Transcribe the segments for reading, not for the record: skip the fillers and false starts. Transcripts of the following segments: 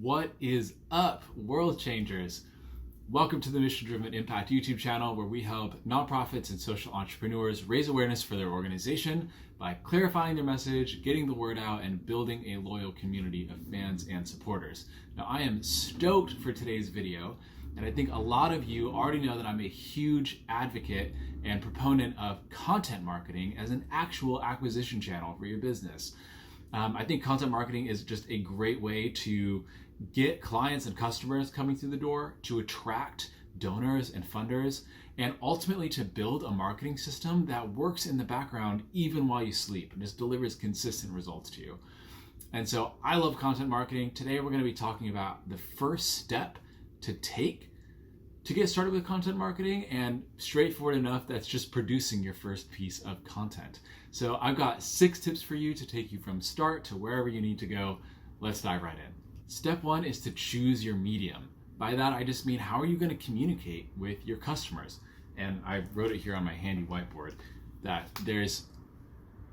What is up, world changers? Welcome to the Mission Driven Impact YouTube channel, where we help nonprofits and social entrepreneurs raise awareness for their organization by clarifying their message, getting the word out, and building a loyal community of fans and supporters. Now, I am stoked for today's video, and I think a lot of you already know that I'm a huge advocate and proponent of content marketing as an actual acquisition channel for your business. I think content marketing is just a great way to get clients and customers coming through the door, to attract donors and funders, and ultimately to build a marketing system that works in the background even while you sleep and just delivers consistent results to you. And so I love content marketing. Today we're going to be talking about the first step to take to get started with content marketing, and straightforward enough, that's just producing your first piece of content. So I've got 6 tips for you to take you from start to wherever you need to go. Let's dive right in. Step 1 is to choose your medium. By that, I just mean, how are you going to communicate with your customers? And I wrote it here on my handy whiteboard that there's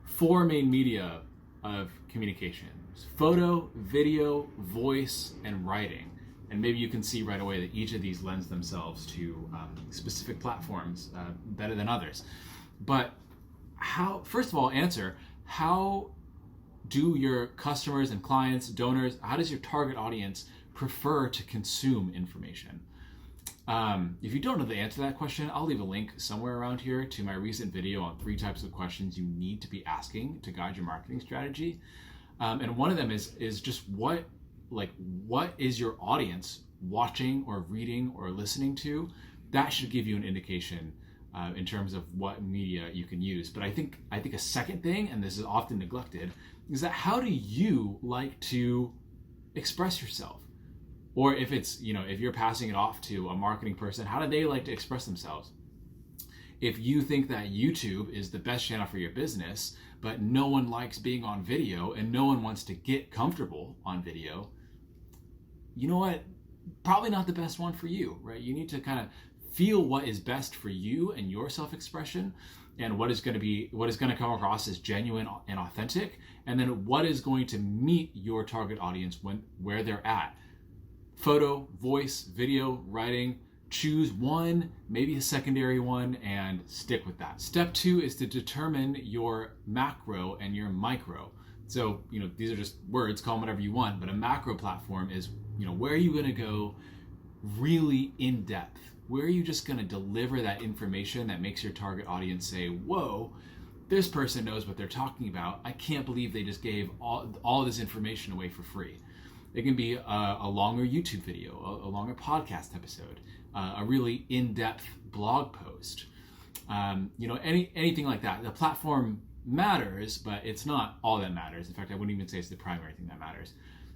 4 main media of communication: photo, video, voice, and writing. And maybe you can see right away that each of these lends themselves to specific platforms better than others. But first of all, how do your customers and clients, donors, how does your target audience prefer to consume information? If you don't know the answer to that question, I'll leave a link somewhere around here to my recent video on 3 types of questions you need to be asking to guide your marketing strategy. And one of them is just what is your audience watching or reading or listening to? That should give you an indication in terms of what media you can use. But I think a second thing, and this is often neglected, is that how do you like to express yourself? Or if it's, if you're passing it off to a marketing person, how do they like to express themselves? If you think that YouTube is the best channel for your business, but no one likes being on video and no one wants to get comfortable on video, you know what? Probably not the best one for you, right? You need to kind of feel what is best for you and your self-expression, and what is going to come across as genuine and authentic, and then what is going to meet your target audience where they're at. Photo, voice, video, writing. Choose one, maybe a secondary one, and stick with that. Step 2 is to determine your macro and your micro. So, these are just words, call them whatever you want, but a macro platform is, where are you going to go really in depth? Where are you just going to deliver that information that makes your target audience say, whoa, this person knows what they're talking about. I can't believe they just gave all this information away for free. It can be a longer YouTube video, a longer podcast episode, a really in-depth blog post, anything like that. The platform matters, but it's not all that matters. In fact, I wouldn't even say it's the primary thing that matters.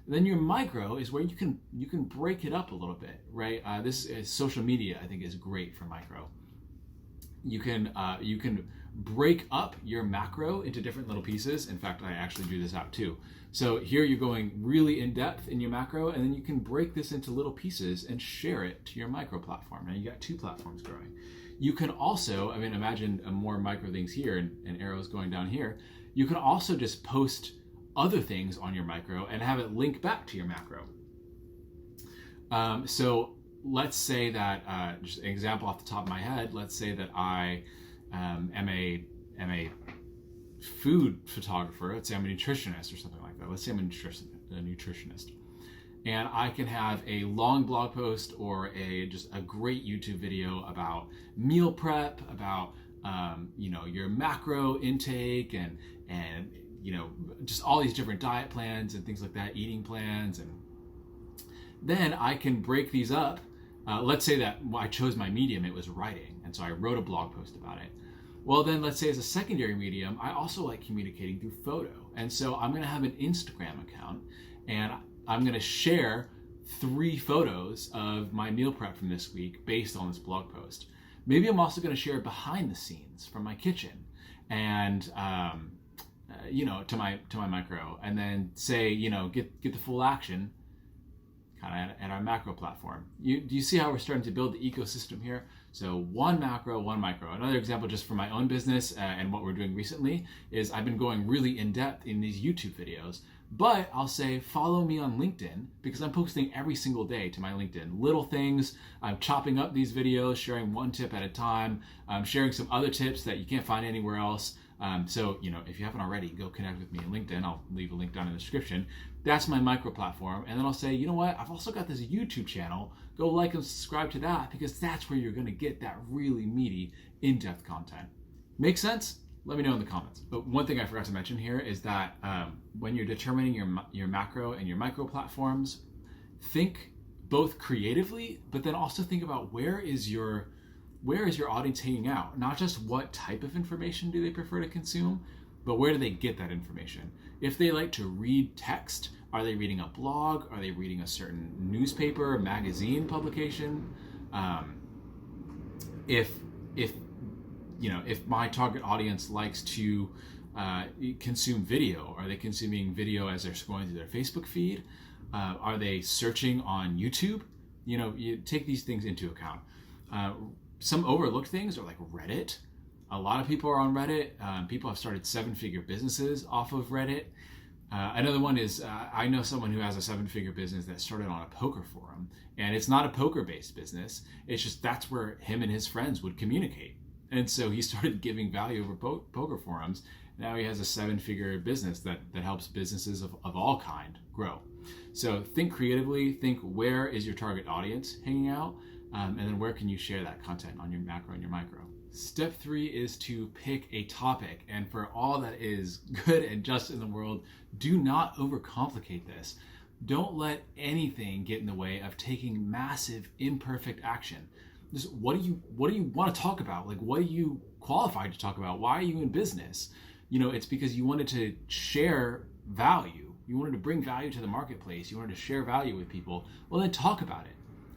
Then your micro is where you can break it up a little bit, right? This is social media, I think, is great for micro. You can break up your macro into different little pieces. In fact, I actually drew this out too. So here you're going really in depth in your macro, and then you can break this into little pieces and share it to your micro platform. Now you got 2 platforms growing. You can also, imagine more micro things here and arrows going down here. You can also just post other things on your micro and have it link back to your macro. So let's say that, just an example off the top of my head, let's say that I am a food photographer. Let's say I'm a nutritionist or something like that. Let's say I'm a nutritionist. And I can have a long blog post or just a great YouTube video about meal prep, about your macro intake and just all these different diet plans and things like that, eating plans. And then I can break these up. Let's say that I chose my medium, it was writing, and so I wrote a blog post about it. Well, then let's say as a secondary medium, I also like communicating through photo. And so I'm going to have an Instagram account, and I'm going to share 3 photos of my meal prep from this week based on this blog post. Maybe I'm also going to share behind the scenes from my kitchen and, to my micro, and then say, get the full action kind of at our macro platform. Do you see how we're starting to build the ecosystem here? So 1 macro, 1 micro. Another example just for my own business and what we're doing recently is I've been going really in depth in these YouTube videos, But I'll say follow me on LinkedIn because I'm posting every single day to my LinkedIn. Little things, I'm chopping up these videos, sharing one tip at a time, sharing some other tips that you can't find anywhere else. So, if you haven't already, go connect with me on LinkedIn. I'll leave a link down in the description. That's my micro platform. And then I'll say, you know what? I've also got this YouTube channel. Go like and subscribe to that because that's where you're going to get that really meaty, in-depth content. Make sense? Let me know in the comments. But one thing I forgot to mention here is that when you're determining your macro and your micro platforms, think both creatively, but then also think about where is your audience hanging out? Not just what type of information do they prefer to consume, but where do they get that information? If they like to read text, are they reading a blog? Are they reading a certain newspaper, magazine publication? If my target audience likes to consume video, are they consuming video as they're scrolling through their Facebook feed? Are they searching on YouTube? You take these things into account. Some overlooked things are like Reddit. A lot of people are on Reddit. People have started 7-figure businesses off of Reddit. Another one is I know someone who has a 7-figure business that started on a poker forum, and it's not a poker-based business. It's just that's where him and his friends would communicate. And so he started giving value over poker forums. Now he has a 7-figure business that helps businesses of all kind grow. So think creatively, think where is your target audience hanging out, and then where can you share that content on your macro and your micro. Step 3 is to pick a topic. And for all that is good and just in the world, do not overcomplicate this. Don't let anything get in the way of taking massive, imperfect action. Just what do you want to talk about? Like, what are you qualified to talk about? Why are you in business? It's because you wanted to share value. You wanted to bring value to the marketplace. You wanted to share value with people. Well, then talk about it.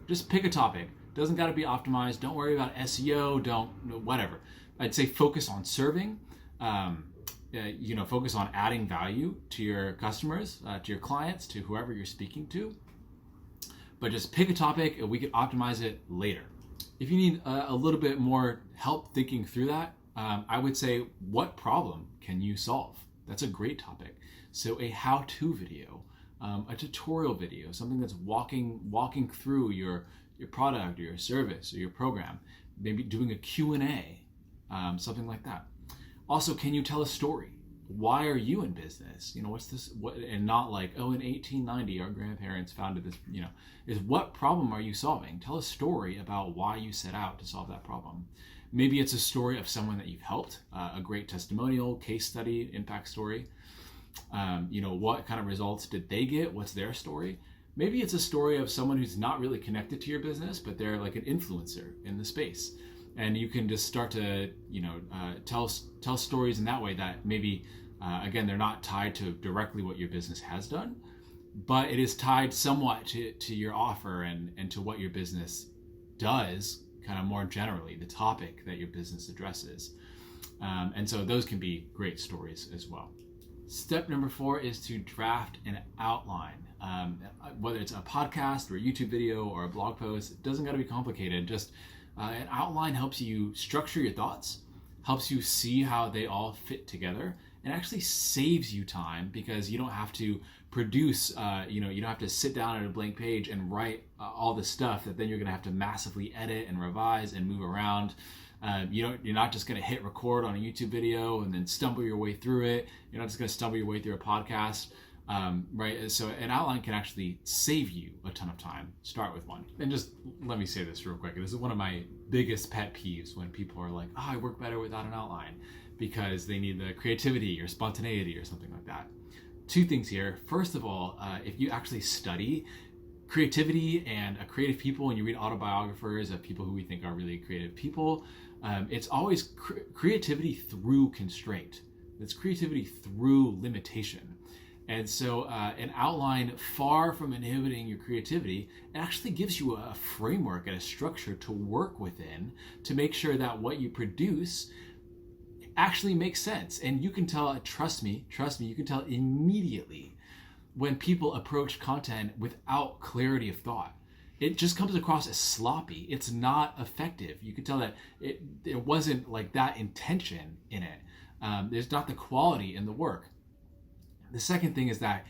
Just pick a topic. Doesn't got to be optimized. Don't worry about SEO. Whatever. I'd say focus on serving. Focus on adding value to your customers, to your clients, to whoever you're speaking to. But just pick a topic and we can optimize it later. If you need a little bit more help thinking through that, I would say, what problem can you solve? That's a great topic. So a how-to video, a tutorial video, something that's walking through your product or your service or your program, maybe doing a Q&A, something like that. Also, can you tell a story? Why are you in business? What's this? And not like, in 1890 our grandparents founded this. Is what problem are you solving? Tell a story about why you set out to solve that problem. Maybe it's a story of someone that you've helped, a great testimonial, case study, impact story. What kind of results did they get? What's their story? Maybe it's a story of someone who's not really connected to your business, but they're like an influencer in the space. And you can just start to, tell stories in that way that maybe, again, they're not tied to directly what your business has done, but it is tied somewhat to your offer and to what your business does, kind of more generally, the topic that your business addresses. And so those can be great stories as well. Step number 4 is to draft an outline. Whether it's a podcast or a YouTube video or a blog post, it doesn't got to be complicated. Just an outline helps you structure your thoughts, helps you see how they all fit together, and actually saves you time because you don't have to produce, you don't have to sit down at a blank page and write all the stuff that then you're going to have to massively edit and revise and move around. You're not just going to hit record on a YouTube video and then stumble your way through it. You're not just going to stumble your way through a podcast. Right? So an outline can actually save you a ton of time. Start with one. And just let me say this real quick. This is one of my biggest pet peeves when people are like, I work better without an outline because they need the creativity or spontaneity or something like that. 2 things here. First of all, if you actually study creativity and creative people and you read autobiographers of people who we think are really creative people, it's always creativity through constraint. It's creativity through limitation. And so an outline, far from inhibiting your creativity, it actually gives you a framework and a structure to work within to make sure that what you produce actually makes sense. And you can tell, trust me, you can tell immediately when people approach content without clarity of thought. It just comes across as sloppy. It's not effective. You can tell that it wasn't like that intention in it. There's not the quality in the work. The second thing is that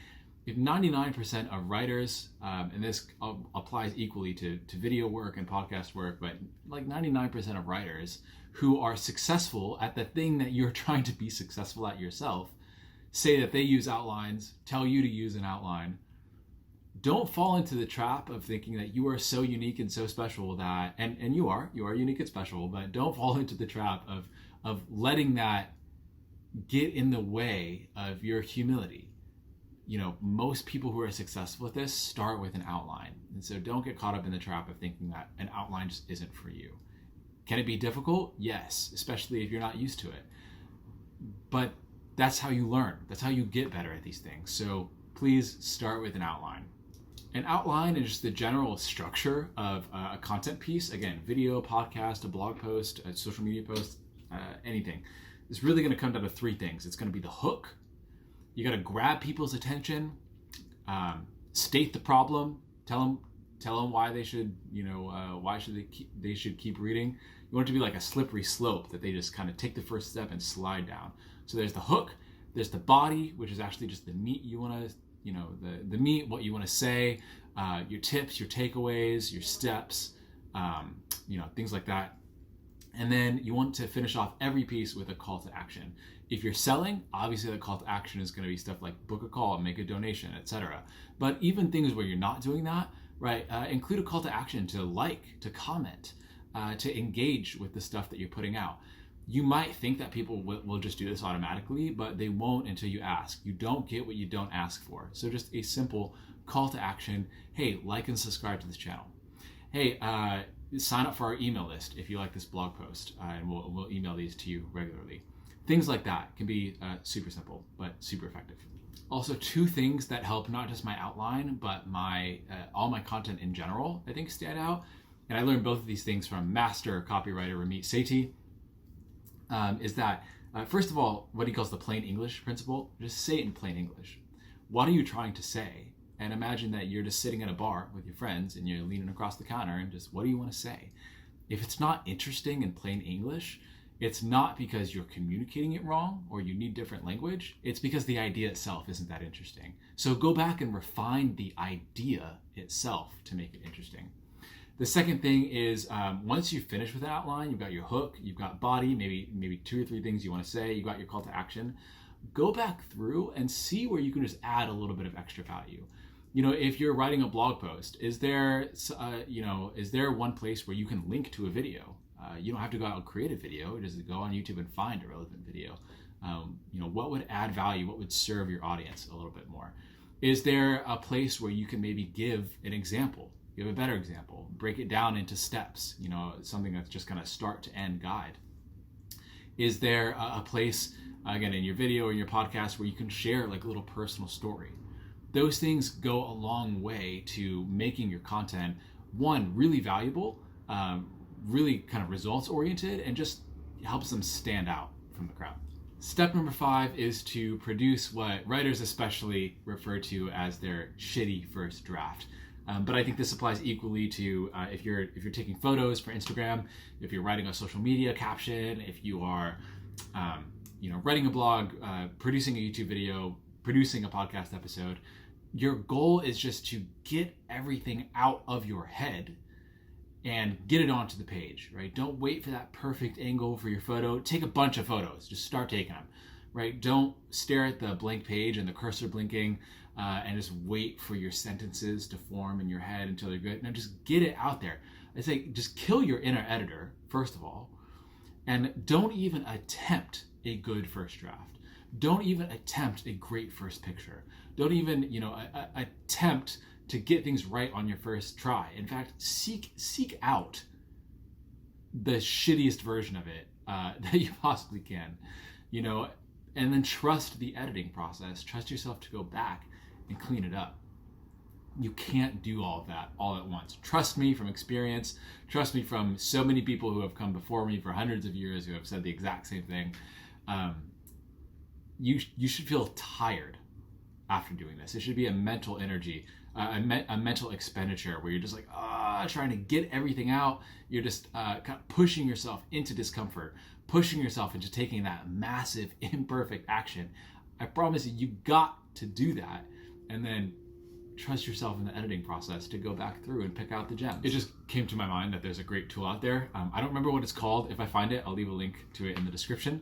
if 99% of writers, and this applies equally to video work and podcast work, but like 99% of writers who are successful at the thing that you're trying to be successful at yourself, say that they use outlines, tell you to use an outline, don't fall into the trap of thinking that you are so unique and so special that, and you are unique and special, but don't fall into the trap of letting that get in the way of your humility. You know, most people who are successful at this start with an outline. And so don't get caught up in the trap of thinking that an outline just isn't for you. Can it be difficult? Yes, especially if you're not used to it. But that's how you learn. That's how you get better at these things. So please start with an outline. An outline is just the general structure of a content piece. Again, video, podcast, a blog post, a social media post, anything. It's really going to come down to three things. It's going to be the hook. You got to grab people's attention, state the problem, tell them why they should, they should keep reading. You want it to be like a slippery slope that they just kind of take the first step and slide down. So there's the hook, there's the body, which is actually just the meat you want to, the meat, what you want to say, your tips, your takeaways, your steps, things like that. And then you want to finish off every piece with a call to action. If you're selling, obviously the call to action is going to be stuff like book a call, make a donation, etc. But even things where you're not doing that, right? Include a call to action to like, to comment, to engage with the stuff that you're putting out. You might think that people will just do this automatically, but they won't until you ask. You don't get what you don't ask for. So just a simple call to action. Hey, like and subscribe to this channel. Hey, sign up for our email list if you like this blog post, and we'll email these to you regularly. Things like that can be super simple, but super effective. Also, two things that help not just my outline, but my all my content in general, I think stand out. And I learned both of these things from master copywriter Ramit Sethi, is that, first of all, what he calls the plain English principle. Just say it in plain English. What are you trying to say? And imagine that you're just sitting at a bar with your friends and you're leaning across the counter and just, what do you want to say? If it's not interesting in plain English, it's not because you're communicating it wrong or you need different language. It's because the idea itself isn't that interesting. So go back and refine the idea itself to make it interesting. The second thing is, once you finish with an outline, you've got your hook, you've got body, maybe 2 or 3 things you want to say, you've got your call to action. Go back through and see where you can just add a little bit of extra value. If you're writing a blog post, is there one place where you can link to a video? You don't have to go out and create a video. Just go on YouTube and find a relevant video. What would add value? What would serve your audience a little bit more? Is there a place where you can maybe give an example? Give a better example. Break it down into steps. Something that's just kind of start to end guide. Is there a place, again, in your video or your podcast where you can share like a little personal story? Those things go a long way to making your content, one, really valuable, really kind of results oriented, and just helps them stand out from the crowd. Step number 5 is to produce what writers especially refer to as their shitty first draft. But I think this applies equally to if you're taking photos for Instagram, if you're writing a social media caption, if you are writing a blog, producing a YouTube video, producing a podcast episode. Your goal is just to get everything out of your head and get it onto the page, right? Don't wait for that perfect angle for your photo. Take a bunch of photos. Just start taking them, right? Don't stare at the blank page and the cursor blinking and just wait for your sentences to form in your head until they're good. No, just get it out there. I say just kill your inner editor, first of all, and don't even attempt a good first draft. Don't even attempt a great first picture. Don't even, attempt to get things right on your first try. In fact, seek out the shittiest version of it that you possibly can, and then trust the editing process. Trust yourself to go back and clean it up. You can't do all of that all at once. Trust me from experience. Trust me from so many people who have come before me for hundreds of years who have said the exact same thing. You should feel tired after doing this. It should be a mental energy, a mental expenditure where you're just like, trying to get everything out. You're just kind of pushing yourself into discomfort, pushing yourself into taking that massive imperfect action. I promise you got to do that and then trust yourself in the editing process to go back through and pick out the gems. It just came to my mind that there's a great tool out there. I don't remember what it's called. If I find it, I'll leave a link to it in the description.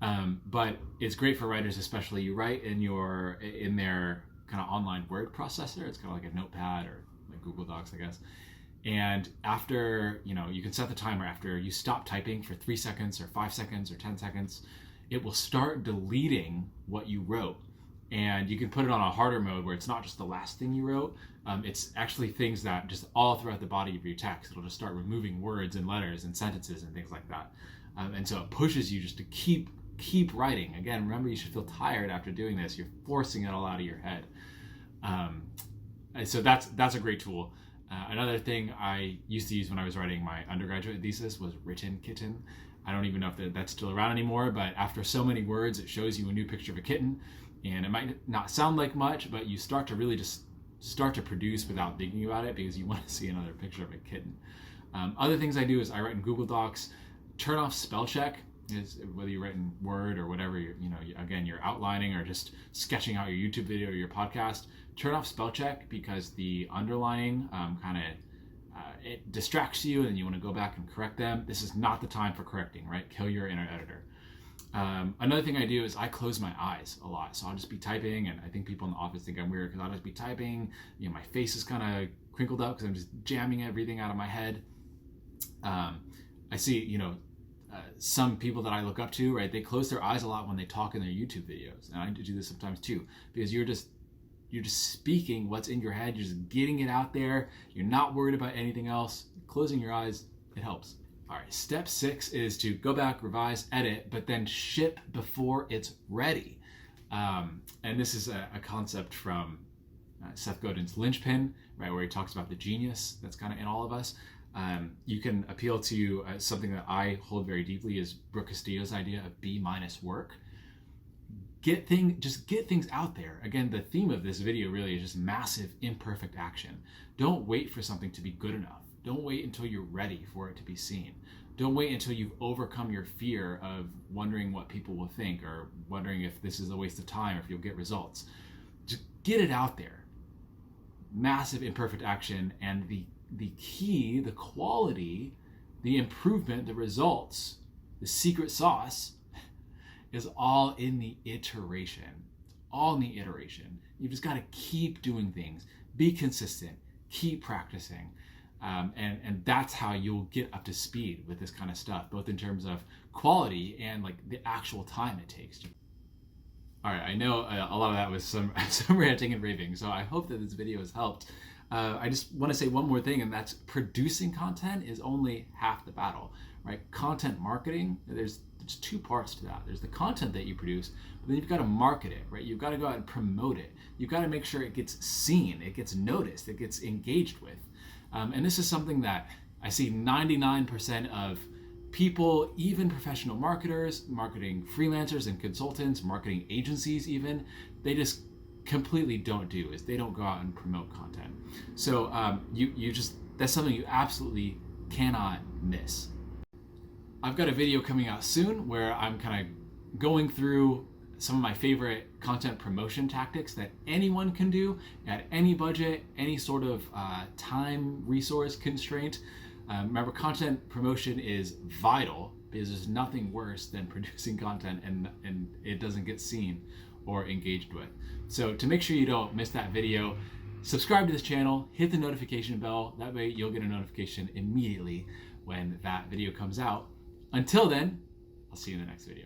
But it's great for writers, especially. You write in their kind of online word processor. It's kind of like a notepad or like Google Docs, I guess. And after, you can set the timer after you stop typing for 3 seconds or 5 seconds or 10 seconds, it will start deleting what you wrote. And you can put it on a harder mode where it's not just the last thing you wrote. It's actually things that just all throughout the body of your text. It'll just start removing words and letters and sentences and things like that. And so it pushes you just to keep writing. Again, remember, you should feel tired after doing this. You're forcing it all out of your head. And so that's a great tool. Another thing I used to use when I was writing my undergraduate thesis was Written Kitten. I don't even know if that's still around anymore, but after so many words, it shows you a new picture of a kitten. And it might not sound like much, but you start to really just start to produce without thinking about it because you want to see another picture of a kitten. Other things I do is I write in Google Docs. Turn off spell check. Is whether you write in Word or whatever, you're outlining or just sketching out your YouTube video or your podcast. Turn off spell check because the underlining it distracts you and you want to go back and correct them. This is not the time for correcting, right? Kill your inner editor. Another thing I do is I close my eyes a lot. So I'll just be typing, and I think people in the office think I'm weird because I'll just be typing. My face is kind of crinkled up because I'm just jamming everything out of my head. I see, some people that I look up to, right? They close their eyes a lot when they talk in their YouTube videos. And I do this sometimes too, because you're just speaking what's in your head. You're just getting it out there. You're not worried about anything else. Closing your eyes, it helps. All right, step 6 is to go back, revise, edit, but then ship before it's ready. And this is a concept from Seth Godin's Linchpin, right, where he talks about the genius that's kind of in all of us. You can appeal to something that I hold very deeply is Brooke Castillo's idea of B- work. Just get things out there. Again, the theme of this video really is just massive imperfect action. Don't wait for something to be good enough. Don't wait until you're ready for it to be seen. Don't wait until you've overcome your fear of wondering what people will think or wondering if this is a waste of time or if you'll get results. Just get it out there. Massive imperfect action, and the key, the quality, the improvement, the results, the secret sauce is all in the iteration. All in the iteration. You've just got to keep doing things. Be consistent. Keep practicing. And that's how you'll get up to speed with this kind of stuff, both in terms of quality and like the actual time it takes. All right, I know a lot of that was some ranting and raving, so I hope that this video has helped. I just want to say one more thing, and that's producing content is only half the battle, right? Content marketing, there's 2 parts to that. There's the content that you produce, but then you've got to market it, right? You've got to go out and promote it. You've got to make sure it gets seen, it gets noticed, it gets engaged with. And this is something that I see 99% of people, even professional marketers, marketing freelancers and consultants, marketing agencies even, they just completely don't do, is they don't go out and promote content. So that's something you absolutely cannot miss. I've got a video coming out soon where I'm kind of going through some of my favorite content promotion tactics that anyone can do at any budget, any sort of time resource constraint. Remember, content promotion is vital because there's nothing worse than producing content and it doesn't get seen or engaged with. So to make sure you don't miss that video, subscribe to this channel, hit the notification bell. That way you'll get a notification immediately when that video comes out. Until then, I'll see you in the next video.